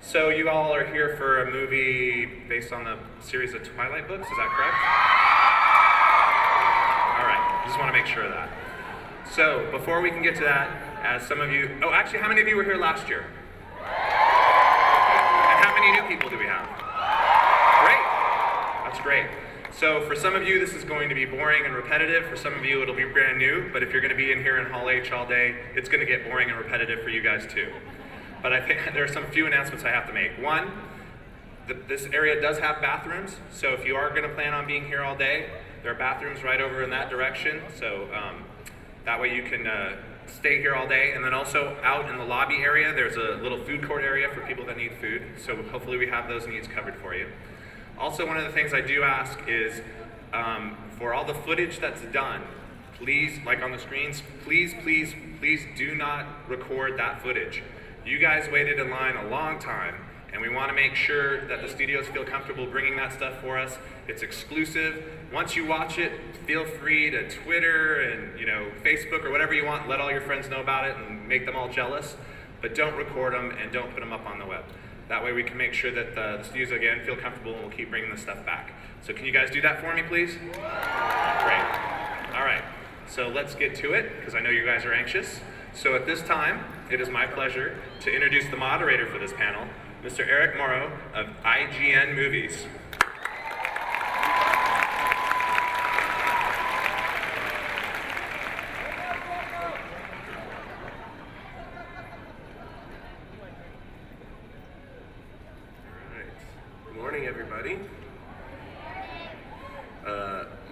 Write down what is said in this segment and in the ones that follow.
So you all are here for a movie based on the series of Twilight books, is that correct? All right, just want to make sure of that. So before we can get to that, as some of you, oh actually how many of you were here last year? And how many new people do we have? Great, that's great. So for some of you this is going to be boring and repetitive, for some of you it'll be brand new, but if you're going to be in here in Hall H all day, it's going to get boring and repetitive for you guys too. But I think there are some few announcements I have to make. One, this area does have bathrooms, so if you are going to plan on being here all day, there are bathrooms right over in that direction, so that way you can stay here all day. And then also out in the lobby area, there's a little food court area for people that need food, so hopefully we have those needs covered for you. Also, one of the things I do ask is, for all the footage that's done, please, like on the screens, please do not record that footage. You guys waited in line a long time, and we want to make sure that the studios feel comfortable bringing that stuff for us. It's exclusive. Once you watch it, feel free to Twitter and Facebook or whatever you want. Let all your friends know about it and make them all jealous. But don't record them and don't put them up on the web. That way we can make sure that the studios again feel comfortable and we'll keep bringing this stuff back. So can you guys do that for me, please? Great. All right. So let's get to it because I know you guys are anxious. So at this time, it is my pleasure to introduce the moderator for this panel, Mr. Eric Morrow of IGN Movies. Good morning, everybody.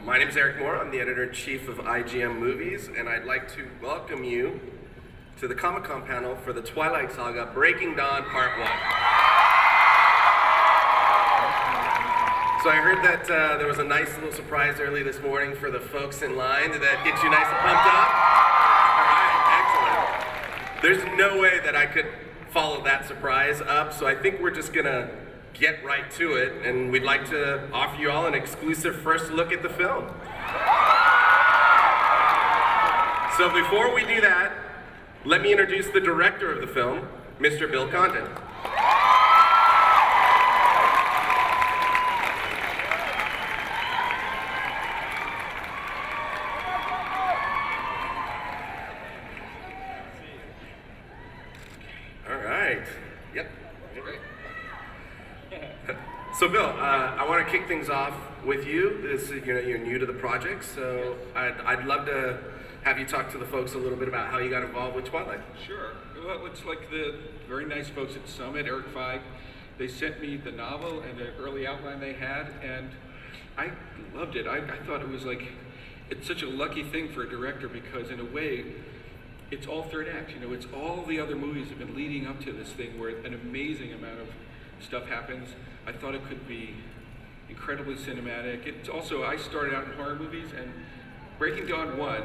My name is Eric Morrow. I'm the editor-in-chief of IGN Movies, and I'd like to welcome you to the Comic-Con panel for the Twilight Saga Breaking Dawn Part 1. So I heard that there was a nice little surprise early this morning for the folks in line. Did that get you nice and pumped up? All right, excellent. There's no way that I could follow that surprise up, so I think we're just gonna get right to it, and we'd like to offer you all an exclusive first look at the film. So before we do that, let me introduce the director of the film, Mr. Bill Condon. All right. Yep. Great. So Bill, I want to kick things off with you. You're new to the project, so I'd love to have you talk to the folks a little bit about how you got involved with Twilight. Sure. Well, it's like the very nice folks at Summit, Eric Feig, they sent me the novel and the early outline they had, and I loved it. I thought it was like, it's such a lucky thing for a director because in a way, it's all third act. It's all the other movies have been leading up to this thing where an amazing amount of stuff happens. I thought it could be incredibly cinematic. It's also, I started out in horror movies, and Breaking Dawn 1,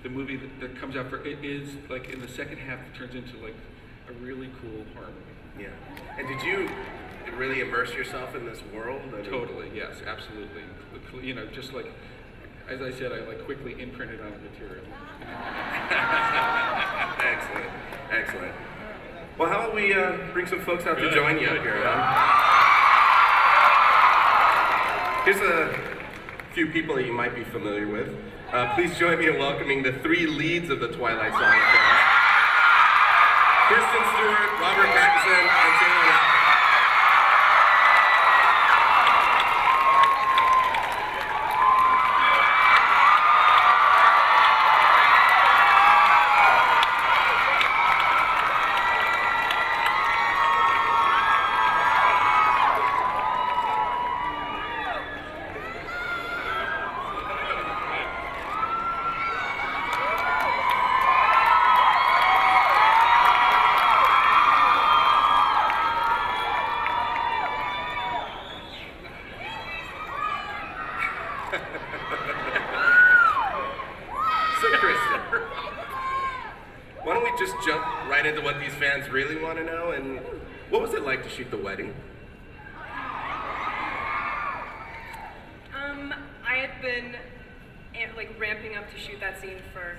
the movie that comes out for it is like in the second half it turns into like a really cool horror movie. Yeah. And did you really immerse yourself in this world? Totally, yes, absolutely. Just like, as I said, I like quickly imprinted on the material. Excellent. Well, how about we bring some folks out to join you up here? Here's a few people that you might be familiar with. Please join me in welcoming the three leads of the Twilight Saga films. Kristen Stewart, Robert Pattinson, and Taylor Lautner. So Kristen, why don't we just jump right into what these fans really want to know, and what was it like to shoot the wedding? I had been ramping up to shoot that scene for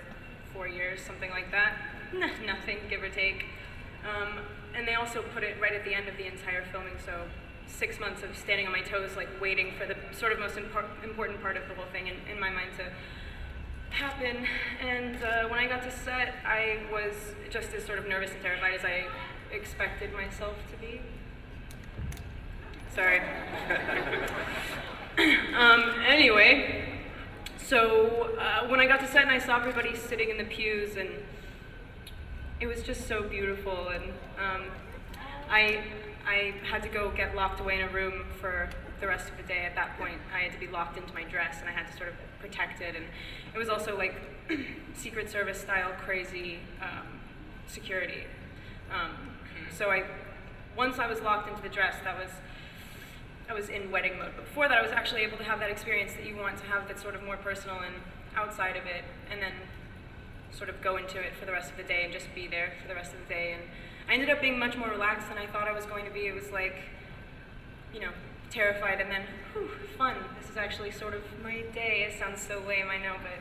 4 years, something like that. Nothing, give or take. and they also put it right at the end of the entire filming, so 6 months of standing on my toes, like waiting for the sort of most important part of the whole thing in my mind to happen. And when I got to set, I was just as sort of nervous and terrified as I expected myself to be. Sorry. Anyway, so when I got to set and I saw everybody sitting in the pews, and it was just so beautiful, and I had to go get locked away in a room for the rest of the day. At that point, I had to be locked into my dress, and I had to sort of protect it, and it was also like Secret Service style crazy security. So once I was locked into the dress, I was in wedding mode. But before that, I was actually able to have that experience that you want to have, that's sort of more personal and outside of it, and then sort of go into it for the rest of the day and just be there for the rest of the day. And I ended up being much more relaxed than I thought I was going to be. It was like, you know, terrified, and then, whew, fun. This is actually sort of my day. It sounds so lame, I know, but